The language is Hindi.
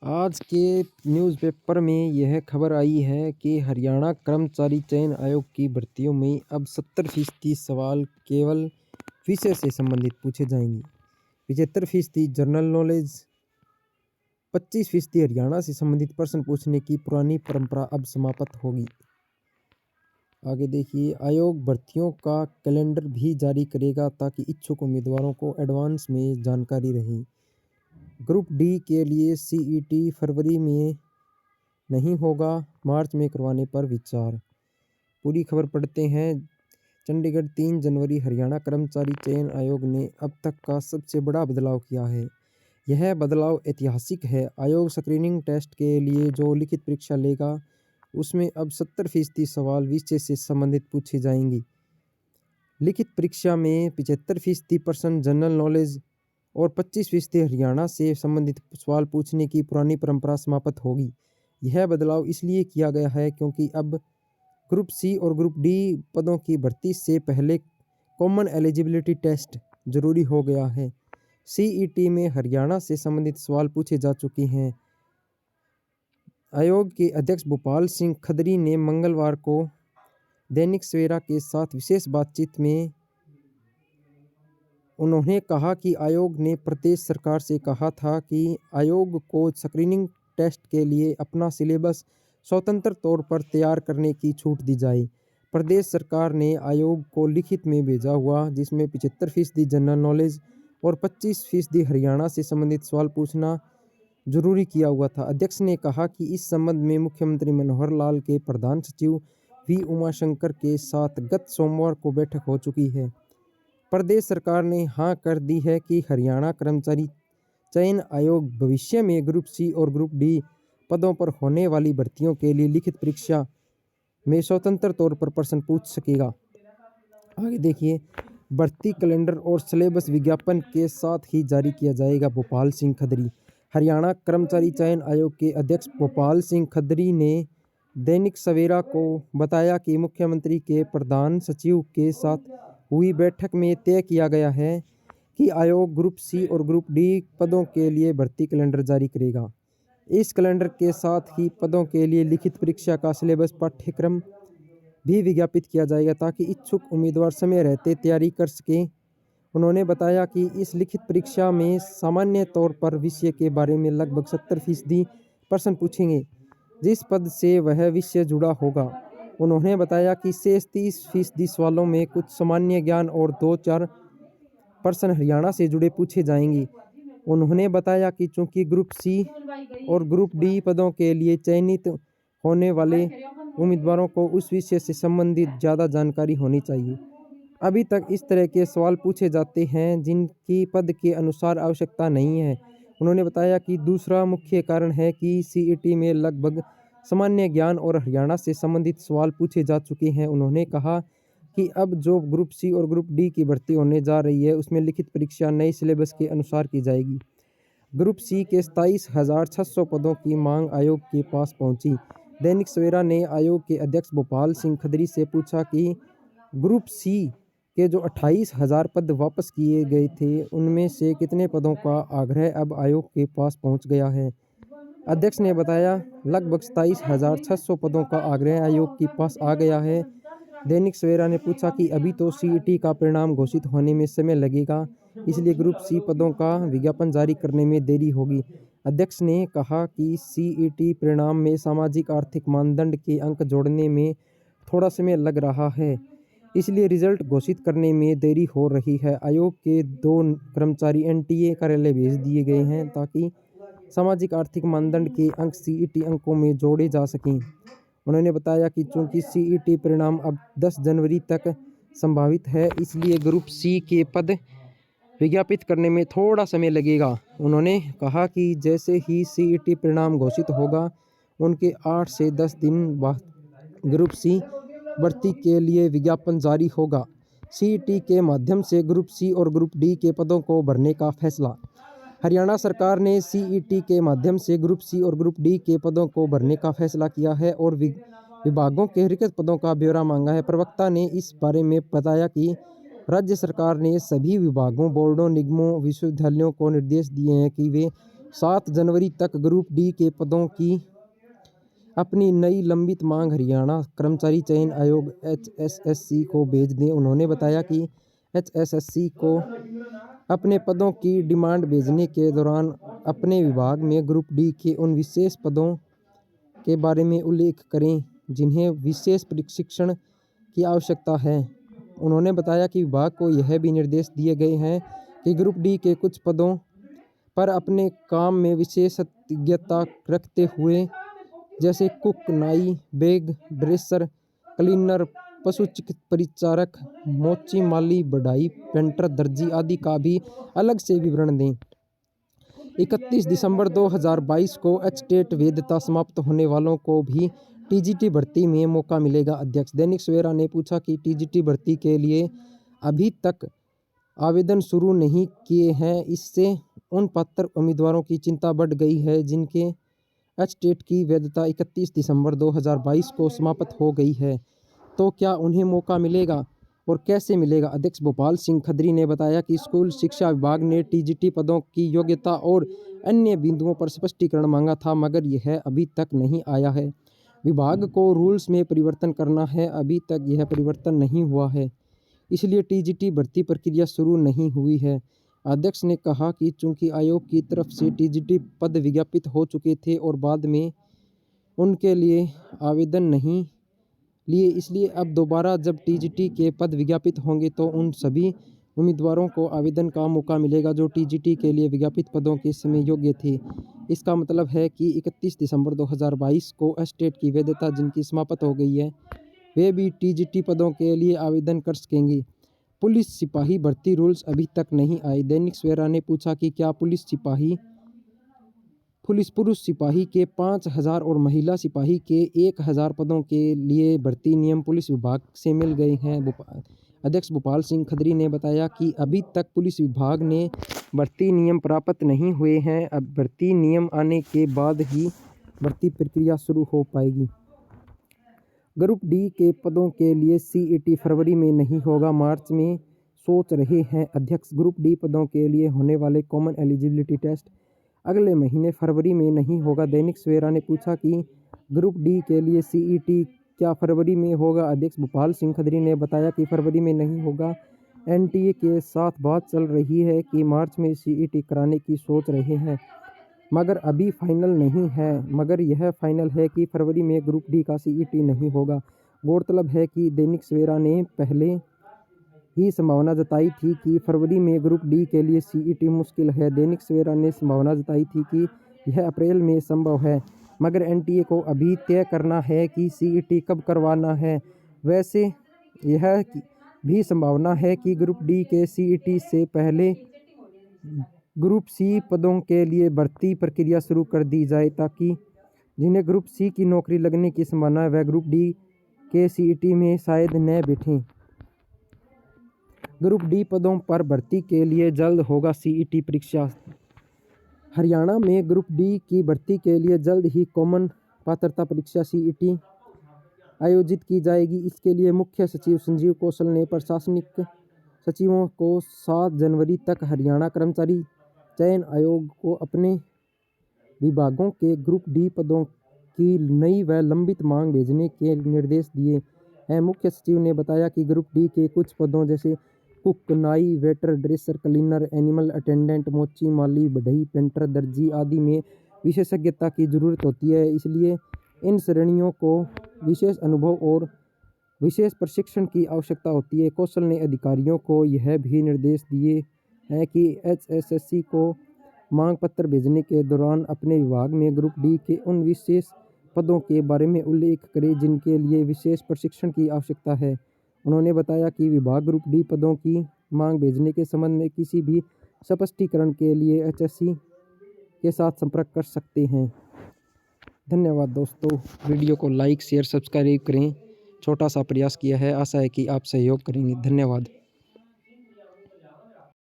आज के न्यूज़पेपर में यह खबर आई है कि हरियाणा कर्मचारी चयन आयोग की भर्तियों में अब 70% सवाल केवल विषय से संबंधित पूछे जाएंगे। 75% जनरल नॉलेज, 25% हरियाणा से संबंधित प्रश्न पूछने की पुरानी परंपरा अब समाप्त होगी। आगे देखिए, आयोग भर्तियों का कैलेंडर भी जारी करेगा ताकि इच्छुक उम्मीदवारों को एडवांस में जानकारी रहे। ग्रुप डी के लिए सीईटी फरवरी में नहीं होगा, मार्च में करवाने पर विचार। पूरी खबर पढ़ते हैं। चंडीगढ़ 3 जनवरी। हरियाणा कर्मचारी चयन आयोग ने अब तक का सबसे बड़ा बदलाव किया है। यह बदलाव ऐतिहासिक है। आयोग स्क्रीनिंग टेस्ट के लिए जो लिखित परीक्षा लेगा उसमें अब 70% सवाल विषय से संबंधित पूछे जाएंगे। लिखित परीक्षा में 75% प्रश्न जनरल नॉलेज और 25% हरियाणा से संबंधित सवाल पूछने की पुरानी परंपरा समाप्त होगी। यह बदलाव इसलिए किया गया है क्योंकि अब ग्रुप सी और ग्रुप डी पदों की भर्ती से पहले कॉमन एलिजिबिलिटी टेस्ट जरूरी हो गया है। सीईटी में हरियाणा से संबंधित सवाल पूछे जा चुके हैं। आयोग के अध्यक्ष भोपाल सिंह खदरी ने मंगलवार को दैनिक सवेरा के साथ विशेष बातचीत में उन्होंने कहा कि आयोग ने प्रदेश सरकार से कहा था कि आयोग को स्क्रीनिंग टेस्ट के लिए अपना सिलेबस स्वतंत्र तौर पर तैयार करने की छूट दी जाए। प्रदेश सरकार ने आयोग को लिखित में भेजा हुआ, जिसमें 75% जनरल नॉलेज और 25% हरियाणा से संबंधित सवाल पूछना जरूरी किया हुआ था। अध्यक्ष ने कहा कि इस संबंध में मुख्यमंत्री मनोहर लाल के प्रधान सचिव वी उमाशंकर के साथ गत सोमवार को बैठक हो चुकी है। प्रदेश सरकार ने हाँ कर दी है कि हरियाणा कर्मचारी चयन आयोग भविष्य में ग्रुप सी और ग्रुप डी पदों पर होने वाली भर्तियों के लिए लिखित परीक्षा में स्वतंत्र तौर पर प्रश्न पूछ सकेगा। आगे देखिए, भर्ती कैलेंडर और सिलेबस विज्ञापन के साथ ही जारी किया जाएगा। भोपाल सिंह खदरी। हरियाणा कर्मचारी चयन आयोग के अध्यक्ष भोपाल सिंह खदरी ने दैनिक सवेरा को बताया कि मुख्यमंत्री के प्रधान सचिव के साथ हुई बैठक में तय किया गया है कि आयोग ग्रुप सी और ग्रुप डी पदों के लिए भर्ती कैलेंडर जारी करेगा। इस कैलेंडर के साथ ही पदों के लिए लिखित परीक्षा का सिलेबस पाठ्यक्रम भी विज्ञापित किया जाएगा ताकि इच्छुक उम्मीदवार समय रहते तैयारी कर सकें। उन्होंने बताया कि इस लिखित परीक्षा में सामान्य तौर पर विषय के बारे में लगभग 70% प्रश्न पूछेंगे, जिस पद से वह विषय जुड़ा होगा। उन्होंने बताया कि शेष 30% सवालों में कुछ सामान्य ज्ञान और 2-4 प्रश्न हरियाणा से जुड़े पूछे जाएंगे। उन्होंने बताया कि चूंकि ग्रुप सी और ग्रुप डी पदों के लिए चयनित होने वाले उम्मीदवारों को उस विषय से संबंधित ज़्यादा जानकारी होनी चाहिए। अभी तक इस तरह के सवाल पूछे जाते हैं जिनकी पद के अनुसार आवश्यकता नहीं है। उन्होंने बताया कि दूसरा मुख्य कारण है कि सीईटी में लगभग सामान्य ज्ञान और हरियाणा से संबंधित सवाल पूछे जा चुके हैं। उन्होंने कहा कि अब जो ग्रुप सी और ग्रुप डी की भर्ती होने जा रही है उसमें लिखित परीक्षा नए सिलेबस के अनुसार की जाएगी। ग्रुप सी के 27,600 पदों की मांग आयोग के पास पहुंची। दैनिक सवेरा ने आयोग के अध्यक्ष भोपाल सिंह खदरी से पूछा कि ग्रुप सी के जो 28,000 पद वापस किए गए थे उनमें से कितने पदों का आग्रह अब आयोग के पास पहुंच गया है। अध्यक्ष ने बताया लगभग 27,600 पदों का आग्रह आयोग के पास आ गया है। दैनिक सवेरा ने पूछा कि अभी तो सीईटी का परिणाम घोषित होने में समय लगेगा, इसलिए ग्रुप सी पदों का विज्ञापन जारी करने में देरी होगी। अध्यक्ष ने कहा कि सीईटी परिणाम में सामाजिक आर्थिक मानदंड के अंक जोड़ने में थोड़ा समय लग रहा है, इसलिए रिजल्ट घोषित करने में देरी हो रही है। आयोग के 2 कर्मचारी एनटीए कार्यालय भेज दिए गए हैं ताकि सामाजिक आर्थिक मानदंड के अंक सीईटी अंकों में जोड़े जा सकें। उन्होंने बताया कि चूंकि सीईटी परिणाम अब 10 जनवरी तक संभावित है, इसलिए ग्रुप सी के पद विज्ञापित करने में थोड़ा समय लगेगा। उन्होंने कहा कि जैसे ही सीईटी परिणाम घोषित होगा उनके 8 से 10 दिन बाद ग्रुप सी भर्ती के लिए विज्ञापन जारी होगा। सीईटी के माध्यम से ग्रुप सी और ग्रुप डी के पदों को भरने का फैसला। हरियाणा सरकार ने सीईटी के माध्यम से ग्रुप सी और ग्रुप डी के पदों को भरने का फैसला किया है और विभागों के रिक्त पदों का ब्यौरा मांगा है। प्रवक्ता ने इस बारे में बताया कि राज्य सरकार ने सभी विभागों, बोर्डों, निगमों, विश्वविद्यालयों को निर्देश दिए हैं कि वे 7 जनवरी तक ग्रुप डी के पदों की अपनी नई लंबित मांग हरियाणा कर्मचारी चयन आयोग HSSC को भेज दें। उन्होंने बताया कि HSSC को अपने पदों की डिमांड भेजने के दौरान अपने विभाग में ग्रुप डी के उन विशेष पदों के बारे में उल्लेख करें जिन्हें विशेष प्रशिक्षण की आवश्यकता है। उन्होंने बताया कि विभाग को यह भी निर्देश दिए गए हैं कि ग्रुप डी के कुछ पदों पर अपने काम में विशेषज्ञता रखते हुए जैसे कुक, नाई, बैग ड्रेसर, क्लीनर, पशु चिकित्सा परिचारक, मोची माली, बढ़ई, पेंटर, दर्जी आदि का भी अलग से विवरण दें। 31 दिसंबर 2022 को एचटेट वैधता समाप्त होने वालों को भी टीजीटी भर्ती में मौका मिलेगा। अध्यक्ष दैनिक सवेरा ने पूछा कि टीजीटी भर्ती के लिए अभी तक आवेदन शुरू नहीं किए हैं, इससे उन पात्र उम्मीदवारों की चिंता बढ़ गई है जिनके एचटेट की वैधता 31 दिसंबर 2022 को समाप्त हो गई है, तो क्या उन्हें मौका मिलेगा और कैसे मिलेगा। अध्यक्ष भोपाल सिंह खत्री ने बताया कि स्कूल शिक्षा विभाग ने टीजीटी पदों की योग्यता और अन्य बिंदुओं पर स्पष्टीकरण मांगा था, मगर यह अभी तक नहीं आया है। विभाग को रूल्स में परिवर्तन करना है, अभी तक यह परिवर्तन नहीं हुआ है, इसलिए टीजीटी भर्ती प्रक्रिया शुरू नहीं हुई है। अध्यक्ष ने कहा कि चूंकि आयोग की तरफ से टीजीटी पद विज्ञापित हो चुके थे और बाद में उनके लिए आवेदन नहीं लिए, इसलिए अब दोबारा जब टीजीटी के पद विज्ञापित होंगे तो उन सभी उम्मीदवारों को आवेदन का मौका मिलेगा जो टीजीटी के लिए विज्ञापित पदों के समय योग्य थे। इसका मतलब है कि 31 दिसंबर 2022 को एचटेट की वैधता जिनकी समाप्त हो गई है वे भी टीजीटी पदों के लिए आवेदन कर सकेंगे। पुलिस सिपाही भर्ती रूल्स अभी तक नहीं आए। दैनिक सवेरा ने पूछा कि क्या पुरुष सिपाही के 5000 और महिला सिपाही के 1000 पदों के लिए भर्ती नियम पुलिस विभाग से मिल गए हैं। अध्यक्ष भोपाल सिंह खत्री ने बताया कि अभी तक पुलिस विभाग ने भर्ती नियम प्राप्त नहीं हुए हैं, अब भर्ती नियम आने के बाद ही भर्ती प्रक्रिया शुरू हो पाएगी। ग्रुप डी के पदों के लिए सीईटी फरवरी में नहीं होगा, मार्च में सोच रहे हैं अध्यक्ष। ग्रुप डी पदों के लिए होने वाले कॉमन एलिजिबिलिटी टेस्ट अगले महीने फरवरी में नहीं होगा। दैनिक सवेरा ने पूछा कि ग्रुप डी के लिए सीईटी क्या फरवरी में होगा। अध्यक्ष भोपाल सिंह खत्री ने बताया कि फरवरी में नहीं होगा। एनटीए के साथ बात चल रही है कि मार्च में सीईटी कराने की सोच रहे हैं, मगर अभी फाइनल नहीं है। मगर यह फाइनल है कि फरवरी में ग्रुप डी का सीईटी नहीं होगा। गौरतलब है कि दैनिक सवेरा ने पहले ही संभावना जताई थी कि फरवरी में ग्रुप डी के लिए सीईटी मुश्किल है। दैनिक सवेरा ने संभावना जताई थी कि यह अप्रैल में संभव है, मगर एनटीए को अभी तय करना है कि सीईटी कब करवाना है। वैसे यह भी संभावना है कि ग्रुप डी के सीईटी से पहले ग्रुप सी पदों के लिए भर्ती प्रक्रिया शुरू कर दी जाए, ताकि जिन्हें ग्रुप सी की नौकरी लगने की संभावना है वह ग्रुप डी के सीईटी में शायद न बैठें। ग्रुप डी पदों पर भर्ती के लिए जल्द होगा सीईटी परीक्षा। हरियाणा में ग्रुप डी की भर्ती के लिए जल्द ही कॉमन पात्रता परीक्षा सीईटी आयोजित की जाएगी। इसके लिए मुख्य सचिव संजीव कौशल ने प्रशासनिक सचिवों को 7 जनवरी तक हरियाणा कर्मचारी चयन आयोग को अपने विभागों के ग्रुप डी पदों की नई व लंबित मांग भेजने के निर्देश दिए हैं। मुख्य सचिव ने बताया कि ग्रुप डी के कुछ पदों जैसे कुक, नाई, waiter, dresser, cleaner, animal attendant, मोची माली, बढ़ई, पेंटर, दर्जी आदि में विशेषज्ञता की जरूरत होती है, इसलिए इन श्रेणियों को विशेष अनुभव और विशेष प्रशिक्षण की आवश्यकता होती है। कौशल ने अधिकारियों को यह भी निर्देश दिए हैं कि एचएसएससी को मांग पत्र भेजने के दौरान अपने विभाग में ग्रुप डी के उन विशेष पदों के बारे में उल्लेख करें जिनके लिए विशेष प्रशिक्षण की आवश्यकता है। उन्होंने बताया कि विभाग ग्रुप डी पदों की मांग भेजने के संबंध में किसी भी स्पष्टीकरण के लिए एचएससी के साथ संपर्क कर सकते हैं। धन्यवाद दोस्तों, वीडियो को लाइक, शेयर, सब्सक्राइब करें। छोटा सा प्रयास किया है, आशा है कि आप सहयोग करेंगे। धन्यवाद।